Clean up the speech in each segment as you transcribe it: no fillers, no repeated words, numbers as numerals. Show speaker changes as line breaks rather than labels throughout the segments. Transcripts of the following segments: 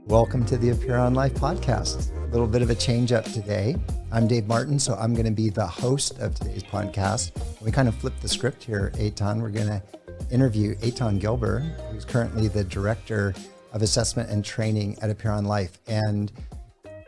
Welcome to the Apeiron Life podcast. A little bit of a change up today. I'm Dave Martin, so I'm going to be the host of today's podcast. We kind of flipped the script here, Eitan. We're going to interview Eitan Gilber, who's currently the Director of Assessment and Training at Apeiron Life. And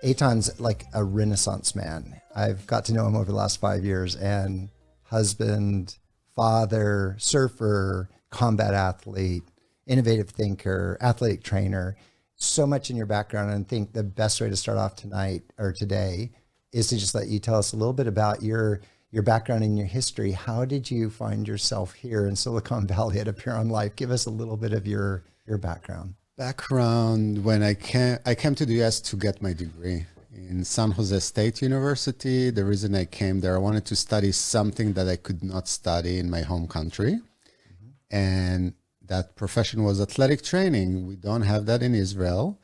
Eitan's like a Renaissance man. I've got to know him over the last 5 years, and husband, father, surfer, combat athlete, innovative thinker, athletic trainer. So much in your background, and I think the best way to start off tonight or today is to just let you tell us a little bit about your background and your history. How did you find yourself here in Silicon Valley at Apeiron Life? Give us a little bit of your background.
When I came to the US to get my degree in San Jose State University. The reason I came there, I wanted to study something that I could not study in my home country. Mm-hmm. And that profession was athletic training. We don't have that in Israel.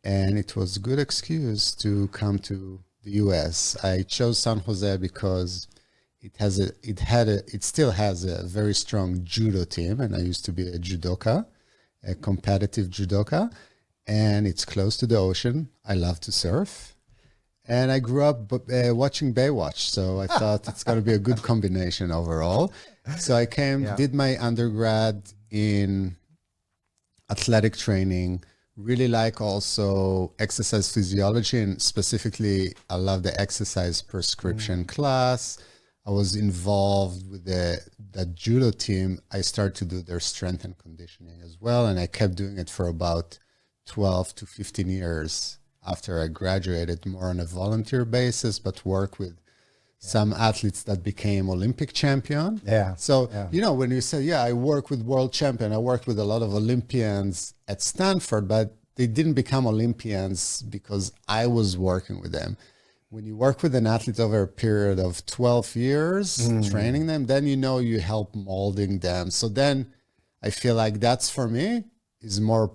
And it was a good excuse to come to the US. I chose San Jose because it still has a very strong judo team. And I used to be a judoka, a competitive judoka. And it's close to the ocean. I love to surf. And I grew up watching Baywatch. So I thought it's going to be a good combination overall. So I did my undergrad in athletic training, really like also exercise physiology, and specifically I love the exercise prescription class. I was involved with that judo team. I started to do their strength and conditioning as well, and I kept doing it for about 12 to 15 years after I graduated, more on a volunteer basis, but work with some athletes that became Olympic champion.
Yeah.
So, when you say, I work with world champion, I worked with a lot of Olympians at Stanford, but they didn't become Olympians because I was working with them. When you work with an athlete over a period of 12 years, training them, then you help molding them. So then I feel like that's, for me, is more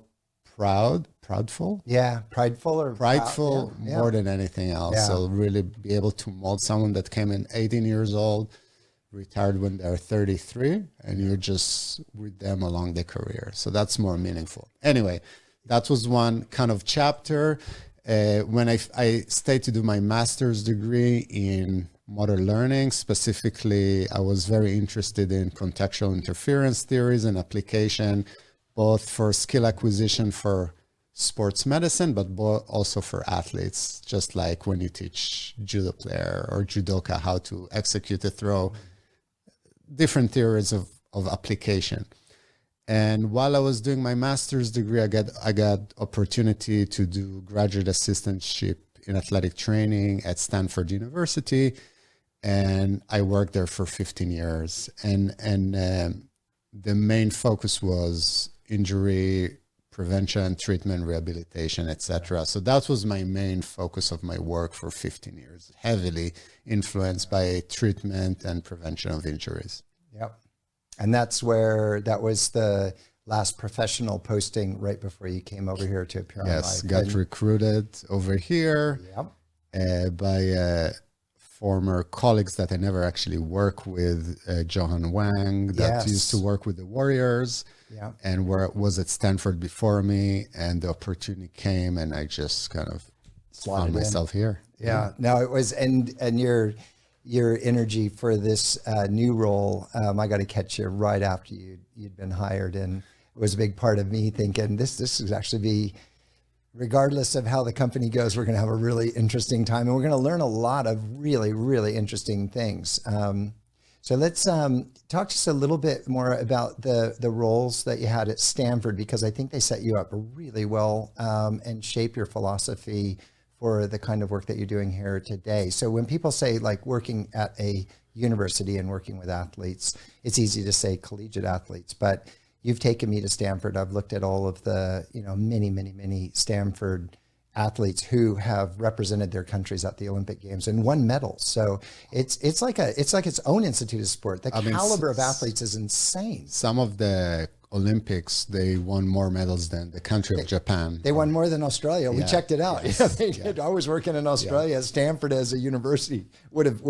prideful.
Yeah, prideful
more than anything else.
Yeah.
So really be able to mold someone that came in 18 years old, retired when they're 33, and you're just with them along their career. So that's more meaningful. Anyway, that was one kind of chapter. When I stayed to do my master's degree in motor learning, specifically, I was very interested in contextual interference theories and application, both for skill acquisition for sports medicine, but also for athletes, just like when you teach judo player or judoka how to execute a throw, different theories of application. And while I was doing my master's degree, I got opportunity to do graduate assistantship in athletic training at Stanford University, and I worked there for 15 years. And the main focus was injury prevention, treatment, rehabilitation, etc. So that was my main focus of my work for 15 years, heavily influenced by treatment and prevention of injuries.
Yep. And that was the last professional posting right before you came over here to Apeiron Life.
Yes, got recruited over here by former colleagues that I never actually worked with, Johan Wang, that used to work with the Warriors, and was at Stanford before me, and the opportunity came, and I just kind of found myself here.
Yeah. No, it was, and your energy for this new role, I got to catch you right after you'd been hired, and it was a big part of me thinking this would actually be, regardless of how the company goes, we're going to have a really interesting time, and we're going to learn a lot of really, really interesting things. So let's talk just a little bit more about the roles that you had at Stanford, because I think they set you up really well and shape your philosophy for the kind of work that you're doing here today. So when people say like working at a university and working with athletes, it's easy to say collegiate athletes, but you've taken me to Stanford. I've looked at all of the, many Stanford athletes who have represented their countries at the Olympic Games and won medals. So it's like its own institute of sport. The caliber of athletes is insane.
Some of the Olympics, they won more medals than the country of Japan.
They won more than Australia. We checked it out.
Yes.
They did. I was working in Australia. Stanford as a university would have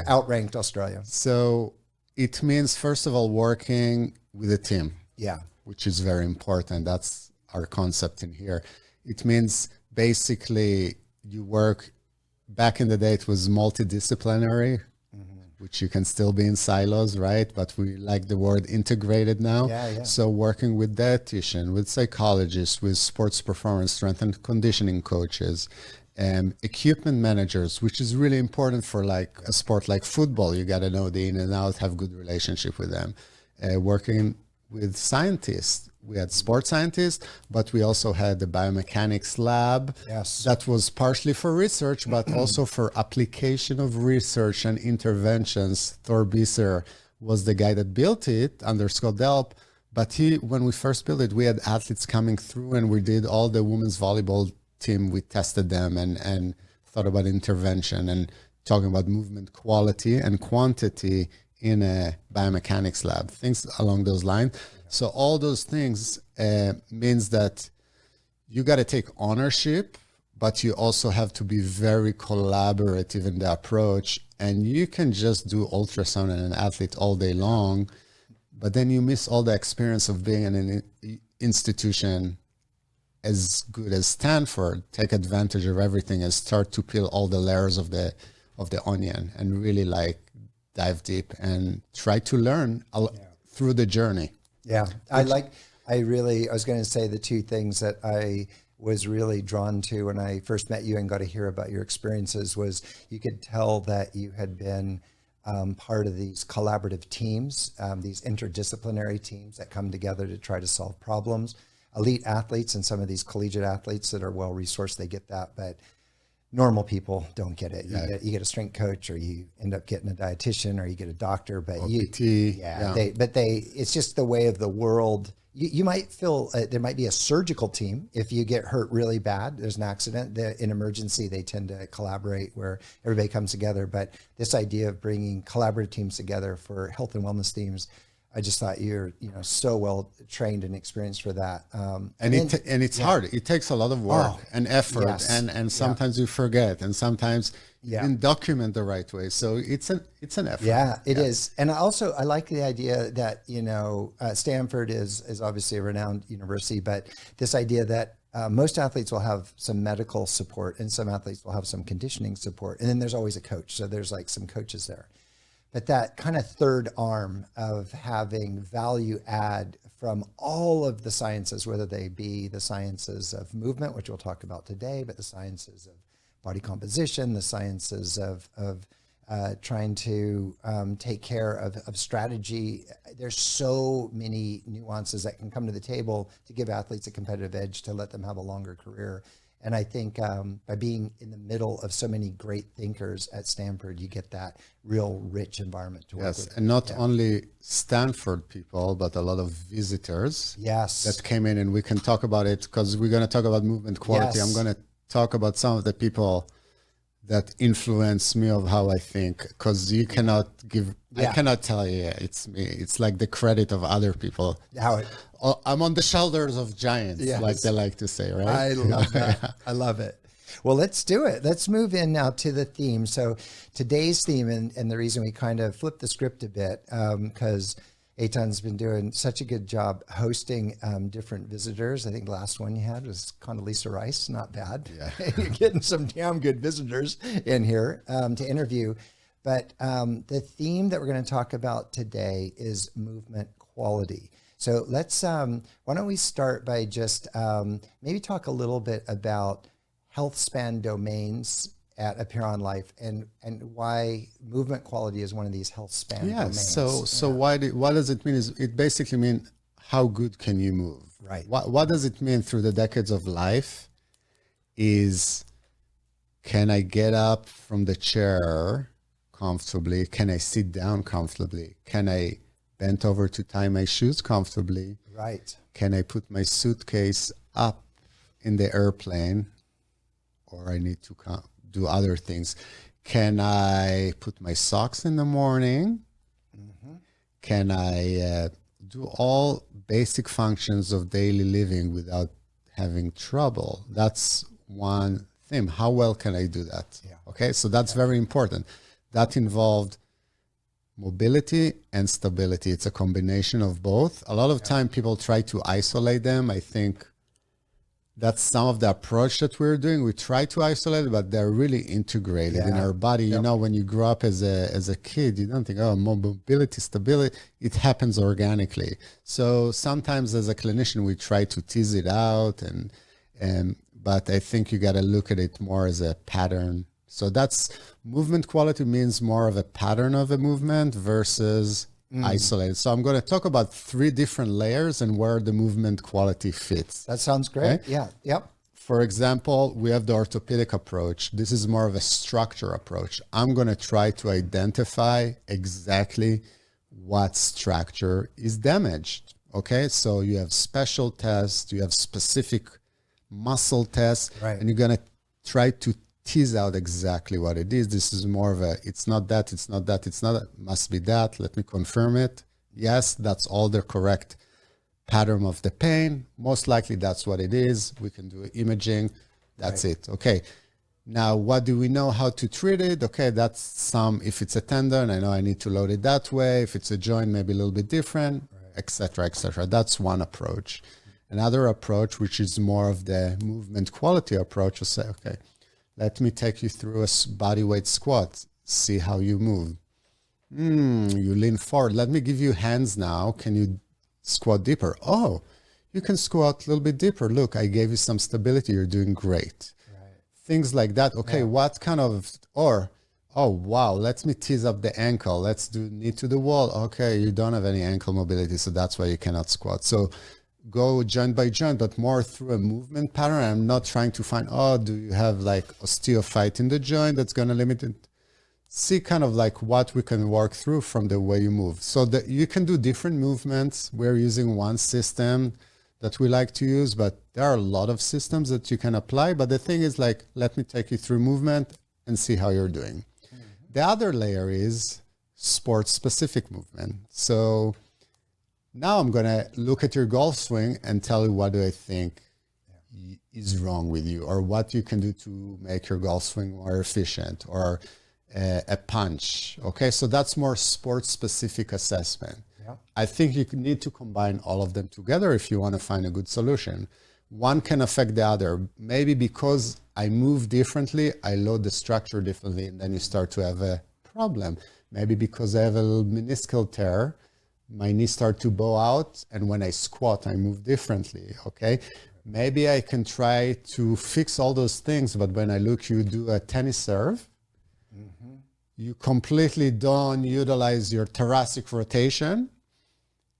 outranked Australia.
So It means, first of all, working with a team,
Yeah.
which is very important. That's our concept in here. It means basically you work, back in the day, it was multidisciplinary, which you can still be in silos, right? But we like the word integrated now.
Yeah, yeah.
So working with dietitian, with psychologists, with sports performance, strength and conditioning coaches, equipment managers, which is really important for like a sport like football. You got to know the in and out, have good relationship with them. Working with scientists. We had sports scientists, but we also had the biomechanics lab.
Yes.
That was partially for research, but also for application of research and interventions. Thor Bisser was the guy that built it under Scott Delp. But when we first built it, we had athletes coming through, and we did all the women's volleyball team. We tested them and thought about intervention and talking about movement quality and quantity in a biomechanics lab, things along those lines. So all those things means that you got to take ownership, but you also have to be very collaborative in the approach. And you can just do ultrasound and an athlete all day long, but then you miss all the experience of being in an institution as good as Stanford. Take advantage of everything and start to peel all the layers of the onion and really like dive deep and try to learn through the journey.
Yeah. I was going to say the two things that I was really drawn to when I first met you and got to hear about your experiences was you could tell that you had been part of these collaborative teams, these interdisciplinary teams that come together to try to solve problems. Elite athletes and some of these collegiate athletes that are well-resourced, they get that, but normal people don't get it. You get a strength coach, or you end up getting a dietitian, or you get a doctor, but it's just the way of the world. You might feel there might be a surgical team. If you get hurt really bad, there's an accident, in emergency, they tend to collaborate where everybody comes together. But this idea of bringing collaborative teams together for health and wellness themes, I just thought you're so well trained and experienced for that.
And it's hard. It takes a lot of work and effort,
yes.
and sometimes you forget, and sometimes you didn't document the right way. So it's an effort.
Yeah, it is. And I like the idea that Stanford is obviously a renowned university, but this idea that most athletes will have some medical support, and some athletes will have some conditioning support, and then there's always a coach. So there's like some coaches there. But that kind of third arm of having value add from all of the sciences, whether they be the sciences of movement, which we'll talk about today, but the sciences of body composition, the sciences of trying to take care of strategy. There's so many nuances that can come to the table to give athletes a competitive edge, to let them have a longer career. And I think by being in the middle of so many great thinkers at Stanford, you get that real rich environment to work with.
Yes, and not only Stanford people, but a lot of visitors that came in, and we can talk about it because we're going to talk about movement quality.
Yes.
I'm going to talk about some of the people that influence me of how I think, because you cannot give, I cannot tell you, it's me. It's like the credit of other people. I'm on the shoulders of giants, like they like to say, right?
I love that. I love it. Well, let's do it. Let's move in now to the theme. So today's theme, and the reason we kind of flipped the script a bit, because Eitan's been doing such a good job hosting different visitors. I think the last one you had was Condoleezza Rice. Not bad. Yeah. You're getting some damn good visitors in here to interview. But the theme that we're going to talk about today is movement quality. So let's, why don't we start by just maybe talk a little bit about health span domains at Apeiron Life, and why movement quality is one of these health span domains.
So what does it mean? Is it basically mean how good can you move?
Right.
What does it mean through the decades of life? Is can I get up from the chair comfortably? Can I sit down comfortably? Can I bend over to tie my shoes comfortably?
Right.
Can I put my suitcase up in the airplane, or I need to do other things? Can I put my socks in the morning? Mm-hmm. Can I do all basic functions of daily living without having trouble? That's one thing. How well can I do that? Yeah. Okay, so that's very important. That involved mobility and stability. It's a combination of both. A lot of time people try to isolate them. I think that's some of the approach that we're doing. We try to isolate, but they're really integrated in our body. You know, when you grow up as a kid, you don't think, oh, mobility, stability. It happens organically. So sometimes as a clinician, we try to tease it out, but I think you got to look at it more as a pattern. So that's movement quality means more of a pattern of a movement versus isolated. So I'm going to talk about 3 different layers and where the movement quality fits.
That sounds great.
Okay?
Yeah. Yep.
For example, we have the orthopedic approach. This is more of a structure approach. I'm going to try to identify exactly what structure is damaged. Okay, so you have special tests, you have specific muscle tests, and you're going to try to tease out exactly what it is. This is more of a, it's not that, it's not that, it's not that, must be that. Let me confirm it. Yes, that's all the correct pattern of the pain. Most likely that's what it is. We can do imaging. That's it. Okay. Now, what do we know how to treat it? Okay, that's if it's a tendon, I know I need to load it that way. If it's a joint, maybe a little bit different, et cetera, et cetera. That's one approach. Another approach, which is more of the movement quality approach, will say, okay, let me take you through a body weight squat. See how you move. You lean forward. Let me give you hands now. Can you squat deeper? Oh, you can squat a little bit deeper. Look, I gave you some stability. You're doing great. Things like that. Okay, what kind of, oh, wow, let me tease up the ankle. Let's do knee to the wall. Okay, you don't have any ankle mobility, so that's why you cannot squat. So go joint by joint, but more through a movement pattern. I'm not trying to find, do you have like osteophyte in the joint that's going to limit it? See kind of like what we can work through from the way you move. So that you can do different movements. We're using one system that we like to use, but there are a lot of systems that you can apply. But the thing is like, let me take you through movement and see how you're doing. The other layer is sport-specific movement. So now I'm going to look at your golf swing and tell you what do I think is wrong with you, or what you can do to make your golf swing more efficient, or a punch. Okay, so that's more sport-specific assessment. I think you need to combine all of them together if you want to find a good solution. One can affect the other. Maybe because I move differently, I load the structure differently, and then you start to have a problem. Maybe because I have a little meniscal tear, my knees start to bow out, and when I squat, I move differently, okay? Maybe I can try to fix all those things, but when I look, you do a tennis serve, you completely don't utilize your thoracic rotation,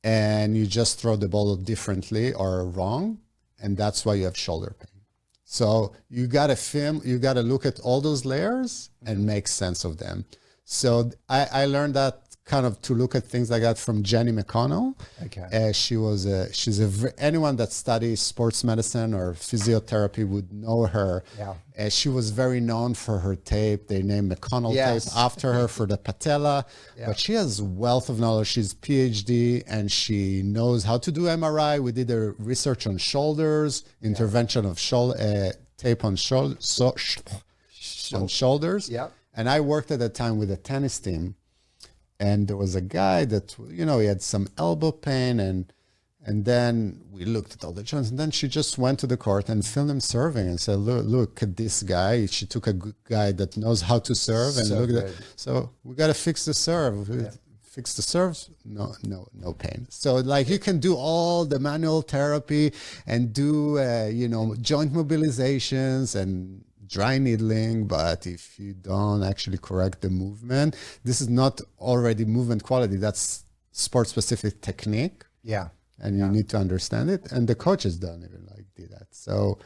and you just throw the ball differently or wrong, and that's why you have shoulder pain. So you got to look at all those layers and make sense of them. So I learned that kind of to look at things like that from Jenny McConnell. Okay. Anyone that studies sports medicine or physiotherapy would know her. Yeah. She was very known for her tape. They named McConnell tape after her for the patella. Yeah. But she has wealth of knowledge. She's PhD and she knows how to do MRI. We did a research on shoulders, intervention of tape on shoulders. Yeah. And I worked at that time with a tennis team. And there was a guy that, he had some elbow pain, and then we looked at all the joints, and then she just went to the court and filmed him serving and said, look at this guy. She took a good guy that knows how to serve, and look at that. So we got to fix the serve. Fix the serves, no pain. So like you can do all the manual therapy and do, joint mobilizations and dry needling, but if you don't actually correct the movement, this is not already movement quality, that's sport-specific technique. Yeah. And you need to understand it. And the coaches don't even do that. So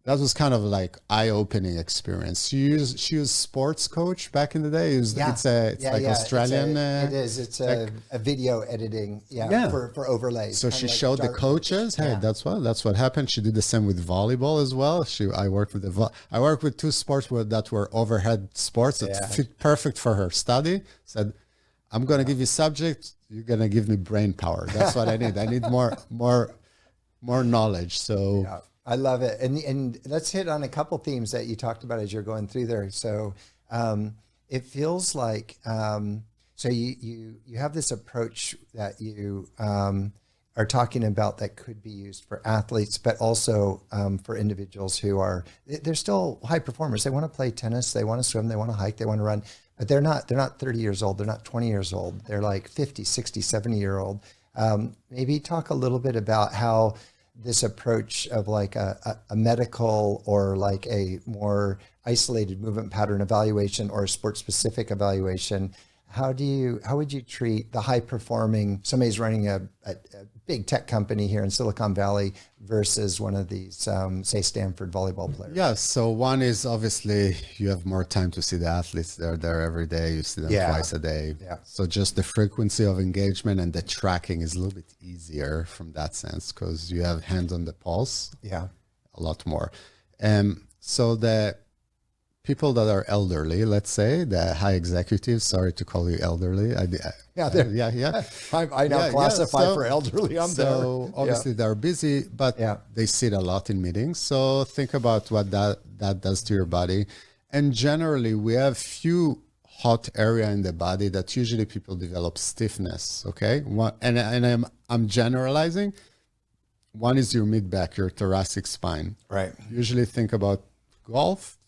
that was kind of like eye-opening experience. She used sports coach back in the day. It's like Australian.
It's a video editing. For overlays.
So she showed the coaches. Hey, that's what happened. She did the same with volleyball as well. I worked with 2 sports that were overhead sports that fit perfect for her study. Said, I'm going to give you subject. You're going to give me brain power. That's what I need. I need more knowledge. So. Yeah.
I love it. And let's hit on a couple themes that you talked about as you're going through there. So it feels like, so So you have this approach that you are talking about that could be used for athletes, but also for individuals who they're still high performers. They want to play tennis, they want to swim, they want to hike, they want to run, but they're not 30 years old. They're not 20 years old. They're like 50, 60, 70-year-old. Maybe talk a little bit about how this approach of like a medical or like a more isolated movement pattern evaluation or a sport specific evaluation, how would you treat the high performing, somebody's running a big tech company here in Silicon Valley versus one of these, say, Stanford volleyball players?
Yeah. So one is obviously you have more time to see the athletes. They're there every day. You see them twice a day.
Yeah.
So just the frequency of engagement and the tracking is a little bit easier from that sense because you have hand on the pulse.
Yeah.
A lot more. So the people that are elderly, let's say, the high executives, sorry to call you elderly. I
now classify for elderly.
So obviously they're busy, but they sit a lot in meetings. So think about what that does to your body. And generally, we have few hot area in the body that usually people develop stiffness, okay? I'm generalizing. One is your mid-back, your thoracic spine.
Right.
Usually think about golf.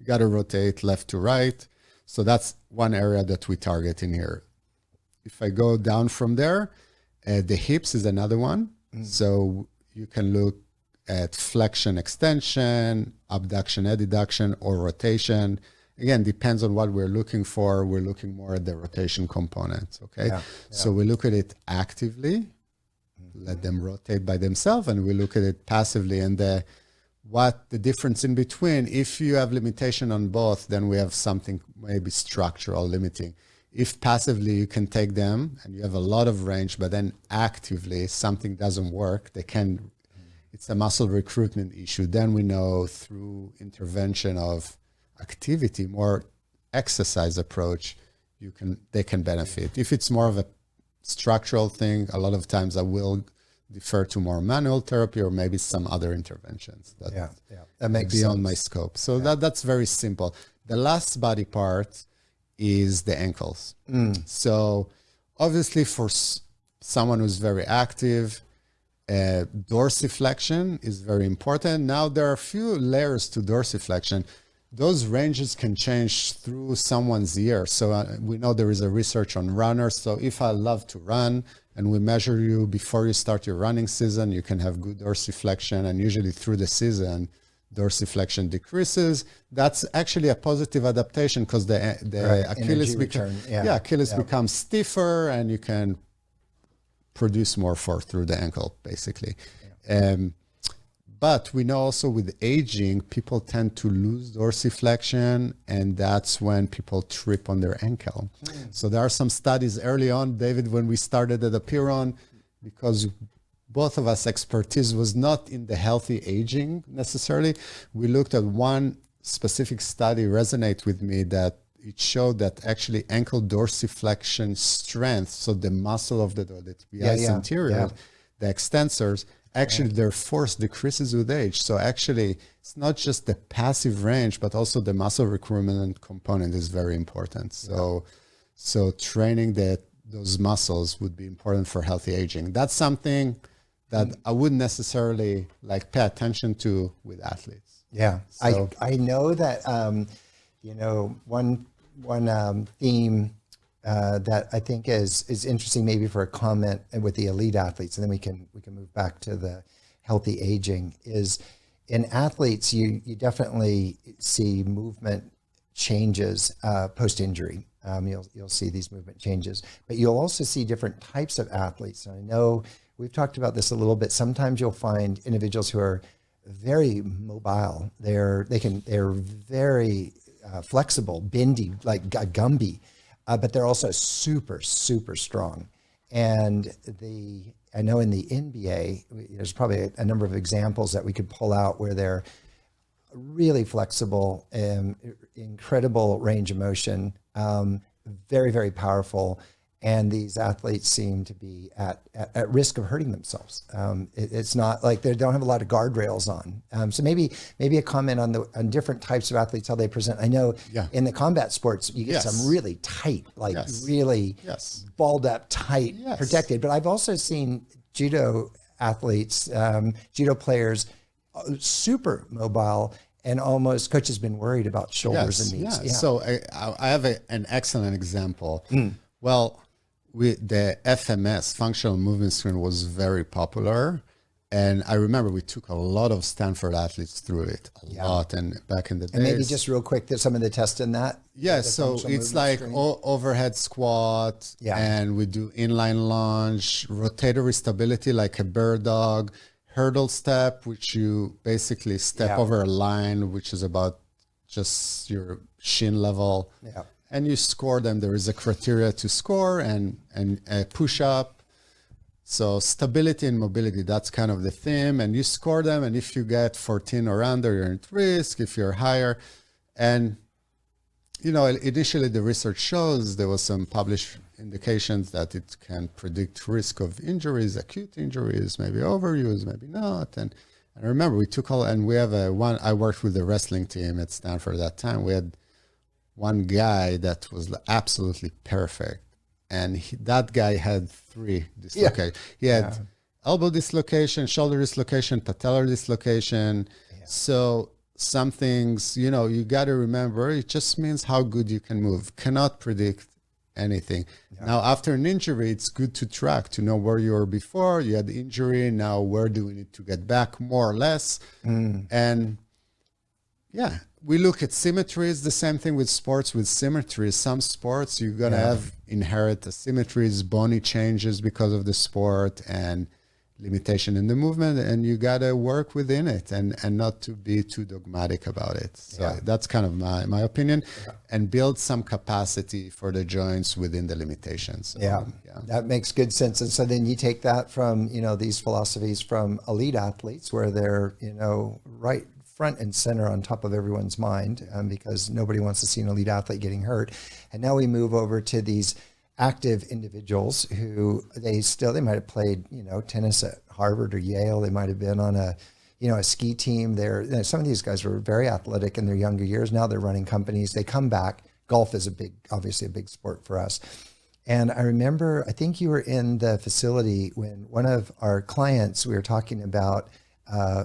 You got to rotate left to right. So that's one area that we target in here. If I go down from there, the hips is another one. So you can look at flexion, extension, abduction, adduction, or rotation. Again, depends on what we're looking for. We're looking more at the rotation component, okay? Yeah. So we look at it actively, let them rotate by themselves, and we look at it passively. And what the difference in between, if you have limitation on both, then we have something maybe structural limiting. If passively you can take them and you have a lot of range, but then actively something doesn't work, it's a muscle recruitment issue. Then we know through intervention of activity, more exercise approach, they can benefit. If it's more of a structural thing, a lot of times I will defer to more manual therapy or maybe some other interventions that makes beyond sense. My scope. So that's very simple. The last body part is the ankles. So obviously for someone who's very active, dorsiflexion is very important. Now there are a few layers to dorsiflexion. Those ranges can change through someone's year. So we know there is a research on runners. So if I love to run and we measure you before you start your running season, you can have good dorsiflexion, and usually through the season, dorsiflexion decreases. That's actually a positive adaptation because the Achilles becomes stiffer and you can produce more force through the ankle, basically. But we know also with aging, people tend to lose dorsiflexion, and that's when people trip on their ankle. So there are some studies early on, David, when we started at Apeiron, because both of us expertise was not in the healthy aging necessarily. We looked at one specific study resonate with me that it showed that actually ankle dorsiflexion strength, so the muscle of the tibialis anterior, the extensors, actually their force decreases with age. So actually it's not just the passive range, but also the muscle recruitment component is very important. So training those muscles would be important for healthy aging. That's something that I wouldn't necessarily pay attention to with athletes.
Yeah. So, I know that, one theme that I think is interesting maybe for a comment with the elite athletes, and then we can move back to the healthy aging, is in athletes, you definitely see movement changes post-injury. You'll see these movement changes, but you'll also see different types of athletes. And I know we've talked about this a little bit. Sometimes you'll find individuals who are very mobile. They're very flexible, bendy, like a Gumby. But they're also super, super strong. And I know in the NBA, there's probably a number of examples that we could pull out where they're really flexible, incredible range of motion, very, very powerful. And these athletes seem to be at risk of hurting themselves. It's not like they don't have a lot of guardrails on. So maybe a comment on different types of athletes, how they present. I know in the combat sports, you get some really tight, like really balled up, tight, protected. But I've also seen judo athletes, judo players, super mobile, and almost coach has been worried about shoulders and knees.
Yeah. So I have an excellent example. Well, the FMS, functional movement screen, was very popular. And I remember we took a lot of Stanford athletes through it, a lot. And back in the days.
And maybe just real quick, there's some of the tests in that.
Yeah, so it's like overhead squat, and we do inline lunge, rotatory stability like a bird dog, hurdle step, which you basically step over a line, which is about just your shin level. Yeah. And you score them. There is a criteria to score and a push up. So stability and mobility, that's kind of the theme. And you score them. And if you get 14 or under, you're at risk. If you're higher. And, you know, initially the research shows there was some published indications that it can predict risk of injuries, acute injuries, maybe overuse, maybe not. And I remember we took and we have I worked with the wrestling team at Stanford at that time. We had one guy that was absolutely perfect. And that guy had 3 dislocations. He had elbow dislocation, shoulder dislocation, patellar dislocation. Yeah. So some things, you know, you got to remember, it just means how good you can move. Cannot predict anything. Yeah. Now, after an injury, it's good to track, to know where you were before. You had the injury. Now, where do we need to get back, more or less? And we look at symmetries, the same thing with sports with symmetries. Some sports, you're going to have inherent asymmetries, bony changes because of the sport and limitation in the movement, and you got to work within it and not to be too dogmatic about it. So that's kind of my opinion, and build some capacity for the joints within the limitations. So,
that makes good sense. And so then you take that from, you know, these philosophies from elite athletes where they're, you know, right front and center on top of everyone's mind, because nobody wants to see an elite athlete getting hurt. And now we move over to these active individuals who they might have played, you know, tennis at Harvard or Yale. They might have been on a ski team. Some of these guys were very athletic in their younger years. Now they're running companies. They come back. Golf is obviously a big sport for us. And I remember, I think you were in the facility when one of our clients, we were talking about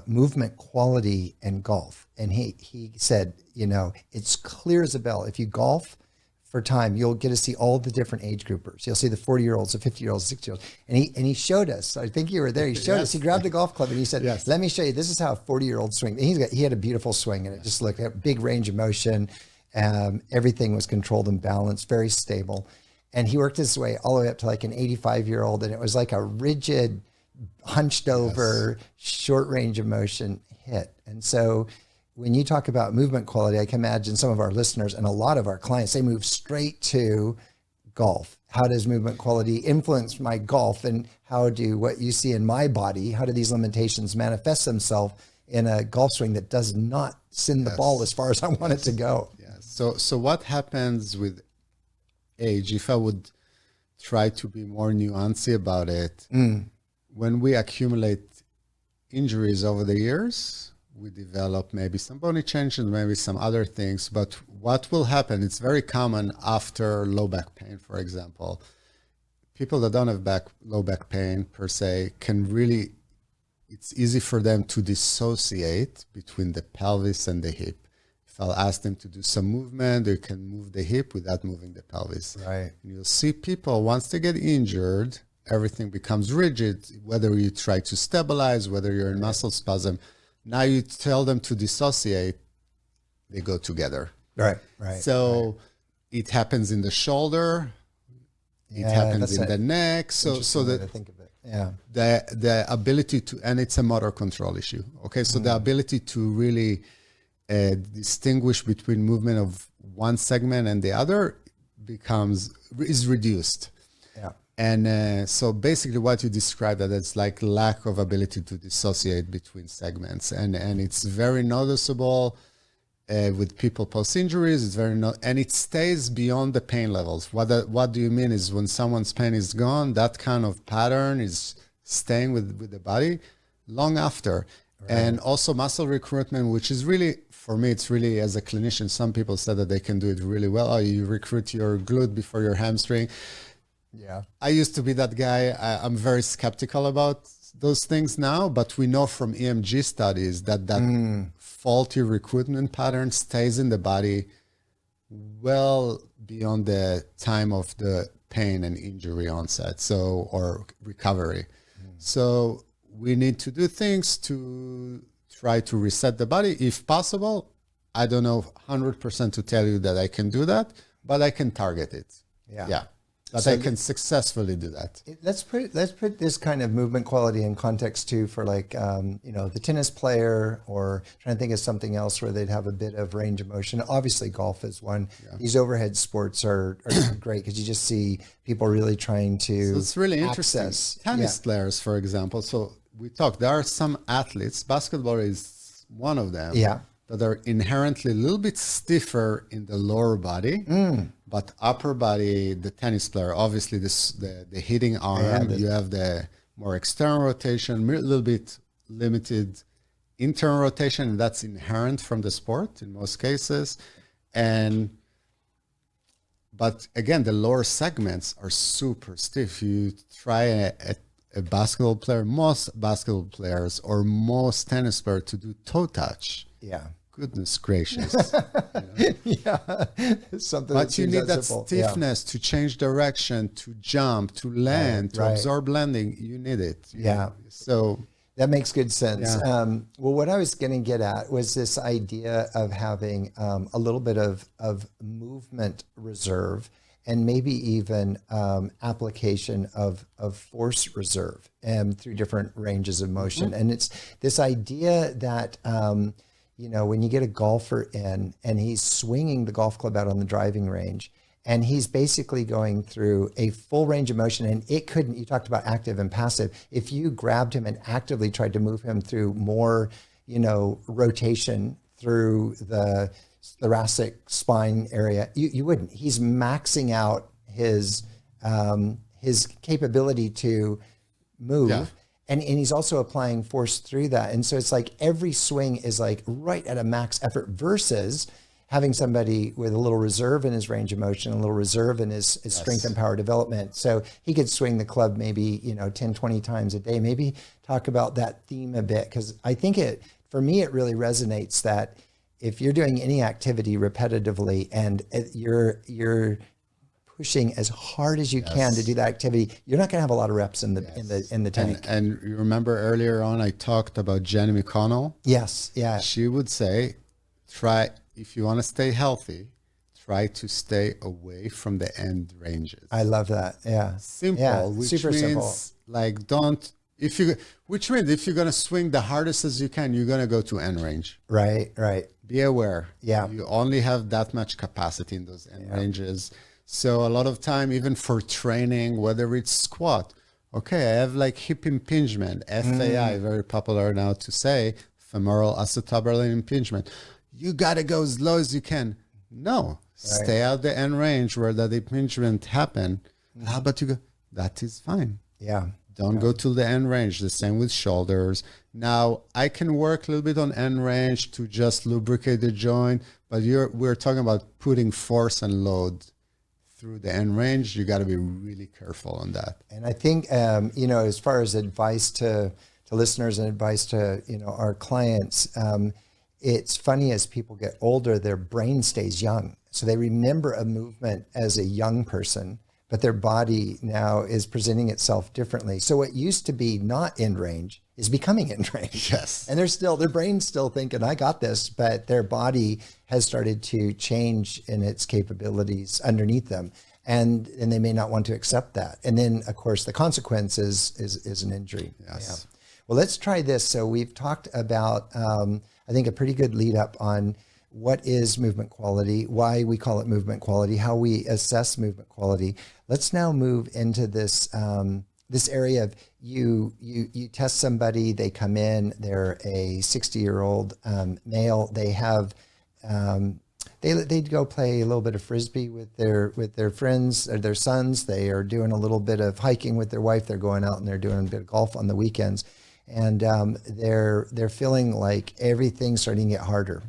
movement quality and golf. And he said, you know, it's clear as a bell. If you golf for time, you'll get to see all the different age groupers. You'll see the 40-year-olds, the 50-year-olds, the 60-year-olds. And he showed us, I think you were there, he showed us, he grabbed a golf club and he said, let me show you, this is how a 40-year-old swing. And he had a beautiful swing and it just looked at big range of motion. Everything was controlled and balanced, very stable. And he worked his way all the way up to like an 85-year-old. And it was like a rigid, hunched over, short range of motion hit. And so when you talk about movement quality, I can imagine some of our listeners and a lot of our clients, they move straight to golf. How does movement quality influence my golf? And how do what you see in my body, how do these limitations manifest themselves in a golf swing that does not send the ball as far as I want it to go?
So what happens with age, if I would try to be more nuanced about it, when we accumulate injuries over the years, we develop maybe some bony changes, maybe some other things. But what will happen, it's very common after low back pain, for example. People that don't have low back pain per se can really, it's easy for them to dissociate between the pelvis and the hip. If I'll ask them to do some movement, they can move the hip without moving the pelvis.
Right.
And you'll see people, once they get injured, everything becomes rigid, whether you try to stabilize, whether you're in muscle spasm. Now you tell them to dissociate, they go together.
Right.
So it happens in the shoulder, it happens in the neck. So that
to think of it.
The ability to, and it's a motor control issue. Okay, so the ability to really distinguish between movement of one segment and the other is reduced.
Yeah.
And so basically what you described, that it's like lack of ability to dissociate between segments. And it's very noticeable. with people post injuries. It's very not, and it stays beyond the pain levels. What do you mean is when someone's pain is gone, that kind of pattern is staying with the body long after. Right. And also muscle recruitment, which is really, for me, it's really, as a clinician, some people said that they can do it really well. Oh, you recruit your glute before your hamstring.
Yeah.
I used to be that guy. I'm very skeptical about those things now, but we know from EMG studies that faulty recruitment pattern stays in the body well beyond the time of the pain and injury onset, or recovery. So we need to do things to try to reset the body if possible. I don't know 100% to tell you that I can do that, but I can target it. Yeah. But so I can successfully do that.
Let's put this kind of movement quality in context too, for like the tennis player, or trying to think of something else where they'd have a bit of range of motion. Obviously, golf is one. Yeah. These overhead sports are great because you just see people really trying to. So
it's really interesting. Tennis players, for example. So we talked. There are some athletes. Basketball is one of them.
Yeah.
That are inherently a little bit stiffer in the lower body, but upper body, the tennis player, obviously the hitting arm, you have the more external rotation, a little bit limited internal rotation, and that's inherent from the sport in most cases. But again, the lower segments are super stiff. You try a basketball player, most basketball players or most tennis players to do toe touch.
Yeah.
Goodness gracious.
Yeah. Something
but you need that stiffness to change direction, to jump, to land, to absorb landing. You need it.
Yeah.
So
that makes good sense.
Yeah.
Well, what I was going to get at was this idea of having a little bit of movement reserve, and maybe even application of force reserve through different ranges of motion. And it's this idea that, when you get a golfer in and he's swinging the golf club out on the driving range, and he's basically going through a full range of motion, and you talked about active and passive. If you grabbed him and actively tried to move him through more, rotation through the thoracic spine area, you wouldn't. He's maxing out his capability to move. Yeah. And he's also applying force through that. And so it's like every swing is like right at a max effort, versus having somebody with a little reserve in his range of motion, a little reserve in his strength and power development. So he could swing the club maybe, 10, 20 times a day. Maybe talk about that theme a bit, because I think for me, it really resonates that if you're doing any activity repetitively and you're pushing as hard as you can to do that activity, you're not going to have a lot of reps in the tank.
And you remember earlier on, I talked about Jenny McConnell.
Yes. Yeah.
She would say, if you want to stay healthy, try to stay away from the end ranges.
I love that. Yeah.
Simple, which
super
means
simple.
Like which means if you're going to swing the hardest as you can, you're going to go to end range.
Right.
Be aware.
Yeah.
You only have that much capacity in those end ranges. So a lot of time, even for training, whether it's squat, I have like hip impingement, FAI, very popular now to say, femoral acetabular impingement. You got to go as low as you can. No, stay out the end range where that impingement happen. How about you go? That is fine.
Yeah.
Don't go to the end range. The same with shoulders. Now, I can work a little bit on end range to just lubricate the joint, but we're talking about putting force and load through the end range. You got to be really careful on that.
And I think, as far as advice to listeners and advice to, our clients, it's funny, as people get older, their brain stays young. So they remember a movement as a young person, but their body now is presenting itself differently. So what used to be not in range is becoming in range.
Yes.
And their brain's still thinking, I got this, but their body has started to change in its capabilities underneath them. And they may not want to accept that. And then, of course, the consequence is an injury.
Yes.
Yeah. Well, let's try this. So we've talked about, I think, a pretty good lead up on what is movement quality, why we call it movement quality, how we assess movement quality. Let's now move into this this area of you test somebody, they come in, they're a 60-year-old male, they have they'd go play a little bit of frisbee with their friends or their sons. They are doing a little bit of hiking with their wife. They're going out and they're doing a bit of golf on the weekends, and they're feeling like everything's starting to get harder.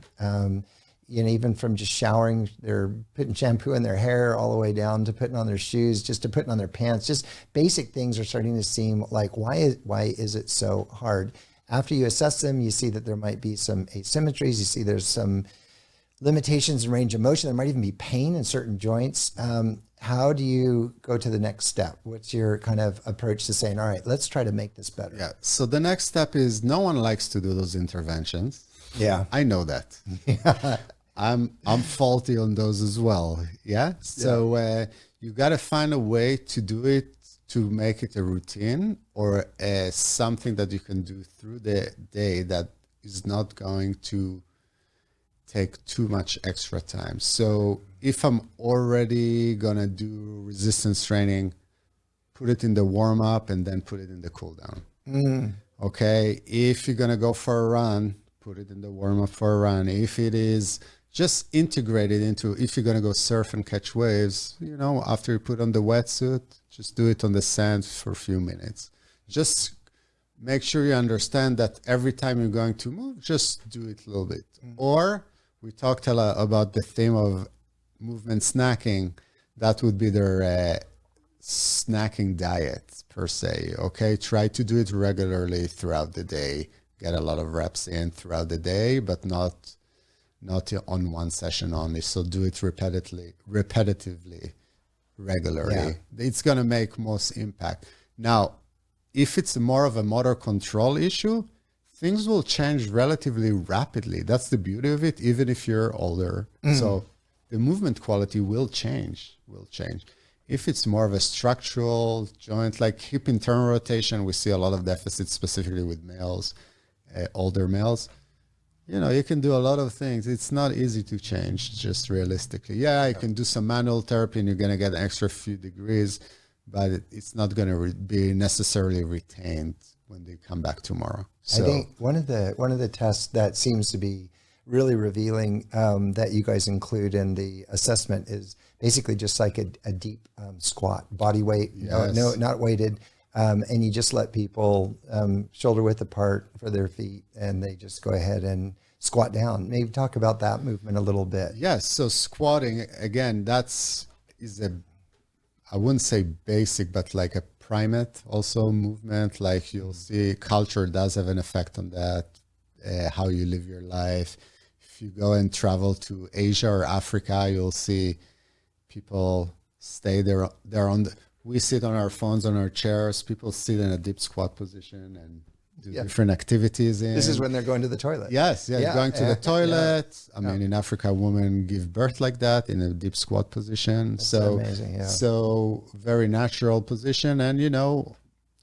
Even from just showering, they're putting shampoo in their hair all the way down to putting on their shoes, just to putting on their pants. Just basic things are starting to seem like, why is it so hard? After you assess them, you see that there might be some asymmetries. You see there's some limitations in range of motion. There might even be pain in certain joints. How do you go to the next step? What's your kind of approach to saying, all right, let's try to make this better?
Yeah. So the next step is, no one likes to do those interventions.
Yeah.
I know that. Yeah. I'm faulty on those as well. Yeah. So you got to find a way to do it, to make it a routine or something that you can do through the day that is not going to take too much extra time. So if I'm already going to do resistance training, put it in the warm up and then put it in the cool down. Okay. If you're going to go for a run, put it in the warm up for a run. If it is just integrate it into, if you're going to go surf and catch waves, after you put on the wetsuit, just do it on the sand for a few minutes. Just make sure you understand that every time you're going to move, just do it a little bit. Or we talked a lot about the theme of movement snacking. That would be their snacking diet per se. Okay, try to do it regularly throughout the day. Get a lot of reps in throughout the day, but not on one session only. So do it repetitively, regularly. Yeah. It's going to make most impact. Now, if it's more of a motor control issue, things will change relatively rapidly. That's the beauty of it, even if you're older. So the movement quality will change. If it's more of a structural joint, like hip internal rotation, we see a lot of deficits specifically with males, older males. You can do a lot of things. It's not easy to change, just realistically. Yeah, you can do some manual therapy and you're going to get an extra few degrees, but it's not going to be necessarily retained when they come back tomorrow. So,
I think one of the tests that seems to be really revealing that you guys include in the assessment is basically just like a deep squat, body weight, no, not weighted. And you just let people shoulder width apart for their feet, and they just go ahead and squat down. Maybe talk about that movement a little bit.
Yes. So squatting, again, I wouldn't say basic, but like a primate also movement. Like you'll see culture does have an effect on that, how you live your life. If you go and travel to Asia or Africa, you'll see people stay there. We sit on our phones on our chairs. People sit in a deep squat position and do different activities.
This is when they're going to the toilet.
Yes, going to the toilet. I mean, in Africa, women give birth like that in a deep squat position.
That's amazing. Yeah.
So very natural position, and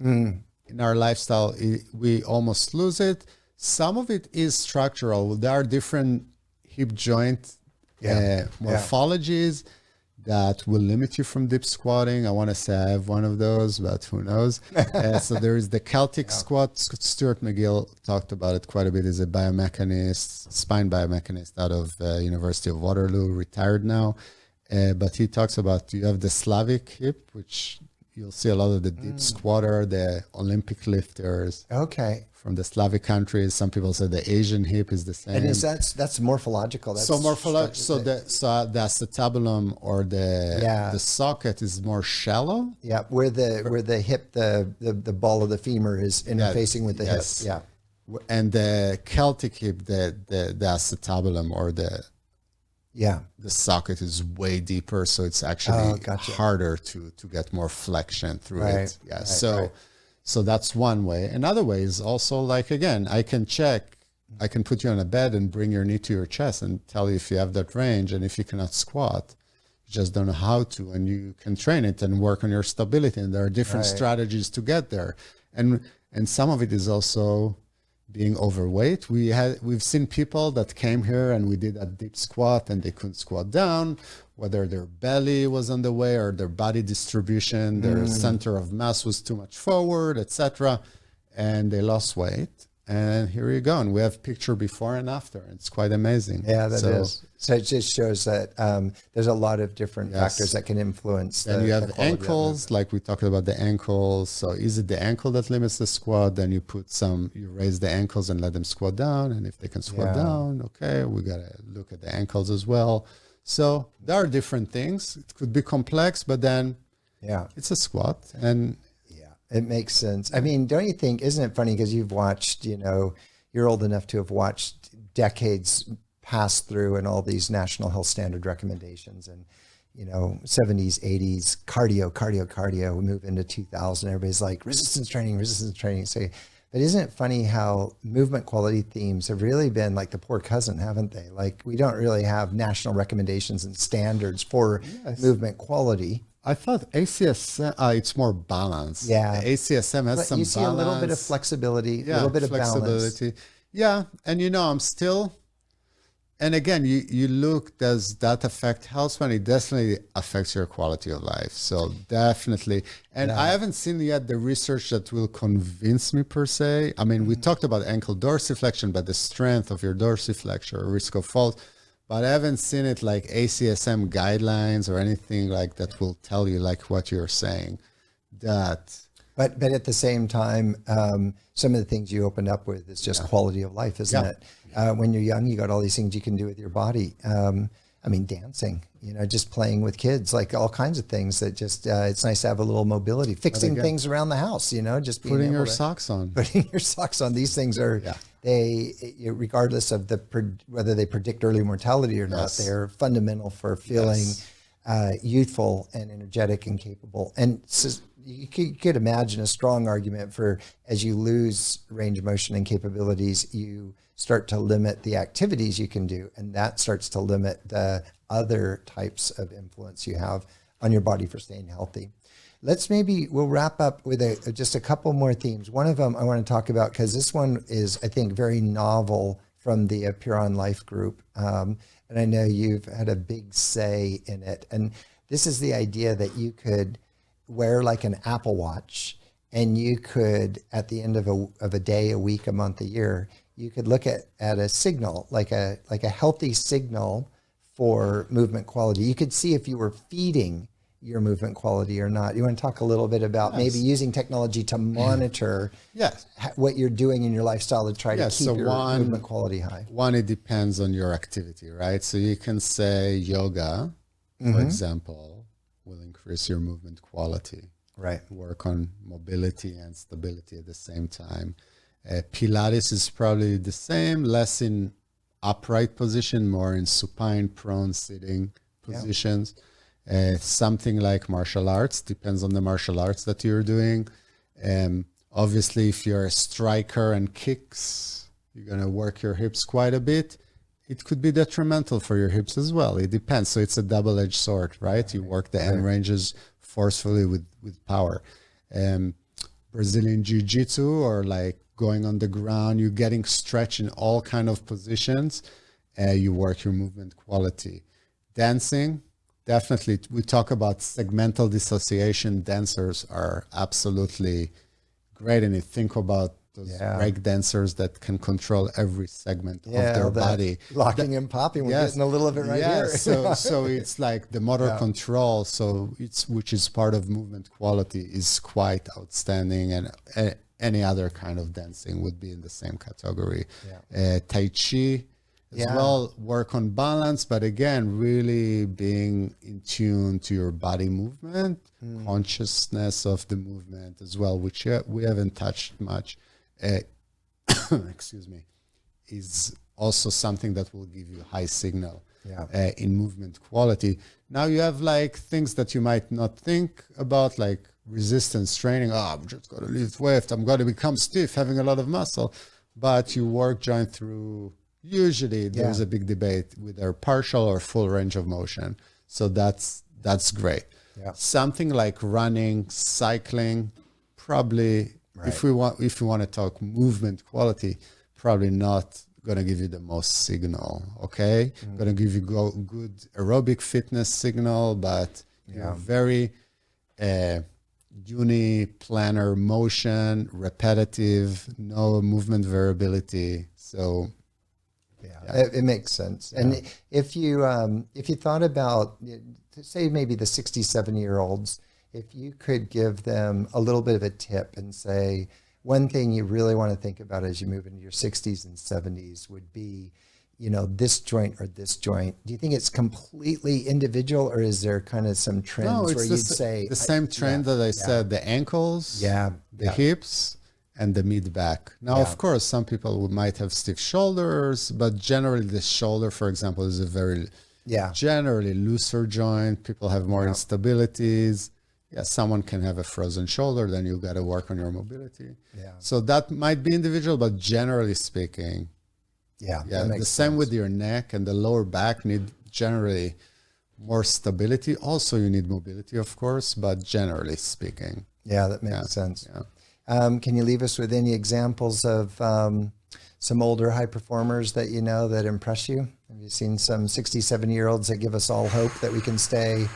in our lifestyle, we almost lose it. Some of it is structural. There are different hip joint morphologies that will limit you from deep squatting. I want to say I have one of those, but who knows? So there is the Celtic squat. Stuart McGill talked about it quite a bit. He's a biomechanist, spine biomechanist out of University of Waterloo, retired now. But he talks about, you have the Slavic hip, which you'll see a lot of the deep squatter, the Olympic lifters.
Okay.
From the Slavic countries. Some people say the Asian hip is the same.
And that's morphological. That's
so morphological. So the acetabulum or the socket is more shallow.
Yeah, where the hip, the ball of the femur is interfacing with the hip. Yeah.
And the Celtic hip, the acetabulum or the socket is way deeper, so it's actually harder to get more flexion through it. Yeah. Right, So that's one way. Another way is also like, again, I can put you on a bed and bring your knee to your chest and tell you if you have that range. And if you cannot squat, you just don't know how to, and you can train it and work on your stability. And there are different strategies to get there. And some of it is also being overweight. We've seen people that came here and we did a deep squat and they couldn't squat down, whether their belly was on the way or their body distribution, their center of mass was too much forward, etc. And they lost weight. And here you go. And we have picture before and after. It's quite amazing.
Yeah, that is. So it just shows that there's a lot of different factors that can influence.
Then you have ankles, like we talked about the ankles. So is it the ankle that limits the squat? Then you raise the ankles and let them squat down. And if they can squat down, okay, we got to look at the ankles as well. So there are different things. It could be complex, but then it's a squat. And
it makes sense. I mean, don't you think, isn't it funny because you've watched, you're old enough to have watched decades pass through and all these national health standard recommendations and, 70s, 80s, cardio, we move into 2000, everybody's like resistance training. So, but isn't it funny how movement quality themes have really been like the poor cousin, haven't they? Like we don't really have national recommendations and standards for movement quality.
I thought ACSM, it's more balanced.
Yeah.
The ACSM has some balance.
You see a little bit of flexibility, a little bit of balance.
Yeah. And I'm still, and again, you look, does that affect health span? It definitely affects your quality of life. So definitely. And I haven't seen yet the research that will convince me per se. I mean, we talked about ankle dorsiflexion, but the strength of your dorsiflexion or risk of fall. But I haven't seen it like ACSM guidelines or anything like that will tell you like what you're saying. But
at the same time, some of the things you opened up with is just quality of life, isn't it? When you're young, you got all these things you can do with your body. I mean, dancing, just playing with kids, like all kinds of things that just, it's nice to have a little mobility, fixing things around the house, just being
putting your socks on.
Putting your socks on. These things are, regardless of whether they predict early mortality or not, they're fundamental for feeling youthful and energetic and capable. And so you could imagine a strong argument for as you lose range of motion and capabilities, you start to limit the activities you can do. And that starts to limit the other types of influence you have on your body for staying healthy. We'll wrap up with just a couple more themes. One of them I want to talk about, because this one is, I think, very novel from the Apeiron Life group. And I know you've had a big say in it. And this is the idea that you could wear like an Apple Watch and you could, at the end of a day, a week, a month, a year, you could look at a signal, like a healthy signal for movement quality. You could see if you were feeding your movement quality or not. You want to talk a little bit about maybe using technology to monitor what you're doing in your lifestyle to try to keep your movement quality high?
One, it depends on your activity, right? So you can say yoga, for example, will increase your movement quality.
Right.
Work on mobility and stability at the same time. Pilates is probably the same, less in upright position, more in supine, prone, sitting positions. Something like martial arts, depends on the martial arts that you're doing. Obviously, if you're a striker and kicks, you're going to work your hips quite a bit. It could be detrimental for your hips as well. It depends. So it's a double-edged sword, right? You work the end ranges forcefully with power. Brazilian Jiu-Jitsu or like going on the ground, you're getting stretch in all kind of positions. You work your movement quality. Dancing, definitely. We talk about segmental dissociation. Dancers are absolutely great. And you think about those break dancers that can control every segment of their body.
Locking and popping, we're getting a little of it right here.
So it's like the motor control, which is part of movement quality, is quite outstanding. And any other kind of dancing would be in the same category. Tai Chi as well, work on balance, but again, really being in tune to your body movement, consciousness of the movement as well, which we haven't touched much. Excuse me, is also something that will give you high signal in movement quality. Now you have like things that you might not think about, like resistance training. I'm just going to lift weight. I'm going to become stiff, having a lot of muscle. But you work joint through, usually there's a big debate with their partial or full range of motion. So that's great. Something like running, cycling, probably if we want to talk movement quality, probably not going to give you the most signal. Okay, going to give you good aerobic fitness signal, but you're very uniplanar motion, repetitive, no movement variability. So
yeah. It makes sense. Yeah. And if you thought about, say, maybe the 67-year-olds, if you could give them a little bit of a tip and say, one thing you really want to think about as you move into your 60s and 70s would be, this joint or this joint. Do you think it's completely individual, or is there kind of some trends where you'd say
the same trend that I said, the ankles, the hips, and the mid back. Now, of course, some people might have stiff shoulders, but generally the shoulder, for example, is a very generally looser joint. People have more instabilities. Yeah, someone can have a frozen shoulder, then you've got to work on your mobility. Yeah. So that might be individual, but generally speaking, the same with your neck and the lower back need generally more stability. Also, you need mobility, of course, but generally speaking.
Yeah, that makes sense. Yeah. Can you leave us with any examples of some older high performers that that impress you? Have you seen some 67-year-olds that give us all hope that we can stay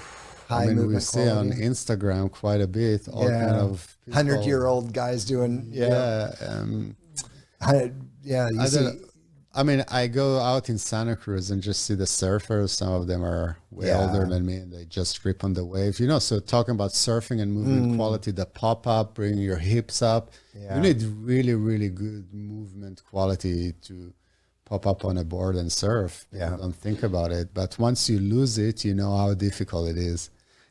high movement
we see
quality?
On Instagram quite a bit, all kind of
100-year-old guys doing,
I go out in Santa Cruz and just see the surfers. Some of them are way older than me, and they just rip on the wave. So talking about surfing and movement quality, the pop-up, bringing your hips up. You need really, really good movement quality to pop up on a board and surf. Don't think about it. But once you lose it, you know how difficult it is.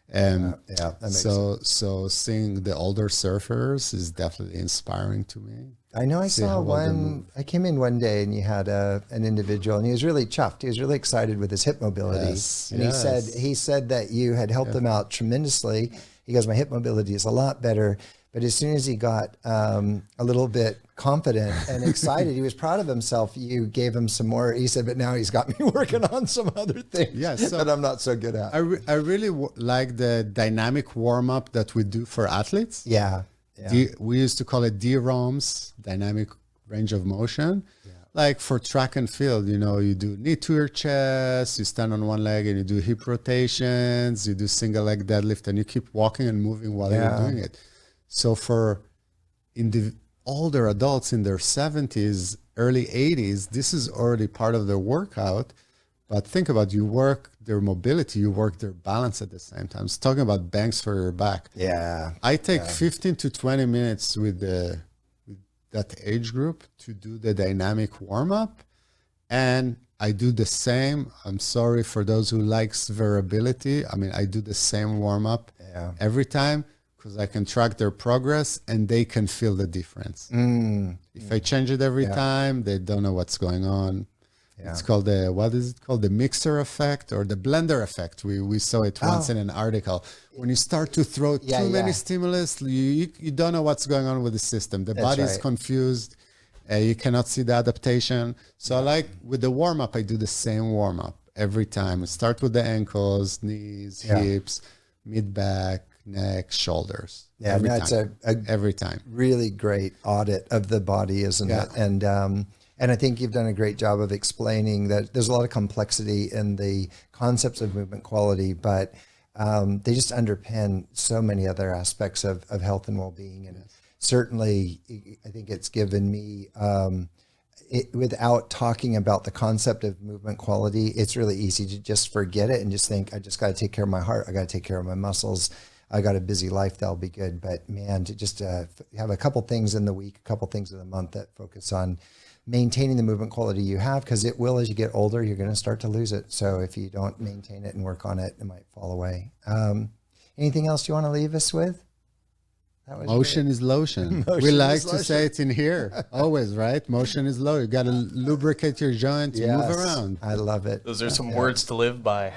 That makes sense. So seeing the older surfers is definitely inspiring to me.
I know I saw one, I came in one day and you had an individual and he was really chuffed. He was really excited with his hip mobility. And he said that you had helped him out tremendously. He goes, my hip mobility is a lot better. But as soon as he got a little bit confident and excited, he was proud of himself. You gave him some more. He said, but now he's got me working on some other things that I'm not so good at.
I really like the dynamic warm-up that we do for athletes. We used to call it DROMs, dynamic range of motion. Like for track and field, you do knee to your chest, you stand on one leg and you do hip rotations, you do single leg deadlift, and you keep walking and moving while you're doing it. So for older adults in their 70s, early 80s, this is already part of their workout. But think about, you work their mobility, you work their balance at the same time. It's talking about bangs for your back. I take 15 to 20 minutes with that age group to do the dynamic warm-up. And I do the same. I'm sorry for those who likes variability. I do the same warm-up every time, because I can track their progress and they can feel the difference. If I change it every time, they don't know what's going on. It's called the mixer effect or the blender effect. We saw it once in an article. When you start to throw too many stimulus, you don't know what's going on with the system. The body is confused. You cannot see the adaptation. So with the warm-up, I do the same warm-up every time. I start with the ankles, knees, hips, mid-back, neck, shoulders. Every time.
Really great audit of the body, isn't it? And I think you've done a great job of explaining that there's a lot of complexity in the concepts of movement quality, but they just underpin so many other aspects of health and well-being. And certainly, I think it's given me, without talking about the concept of movement quality, it's really easy to just forget it and just think, I just got to take care of my heart. I got to take care of my muscles. I got a busy life, that'll be good. But man, to just have a couple things in the week, a couple things in the month that focus on maintaining the movement quality you have, because it will, as you get older, you're going to start to lose it. So if you don't maintain it and work on it, it might fall away. Anything else you want to leave us with?
Motion is lotion. We like to say it in here always, right? Motion is low. You got to lubricate your joint, move around.
I love it.
Those are some words to live by.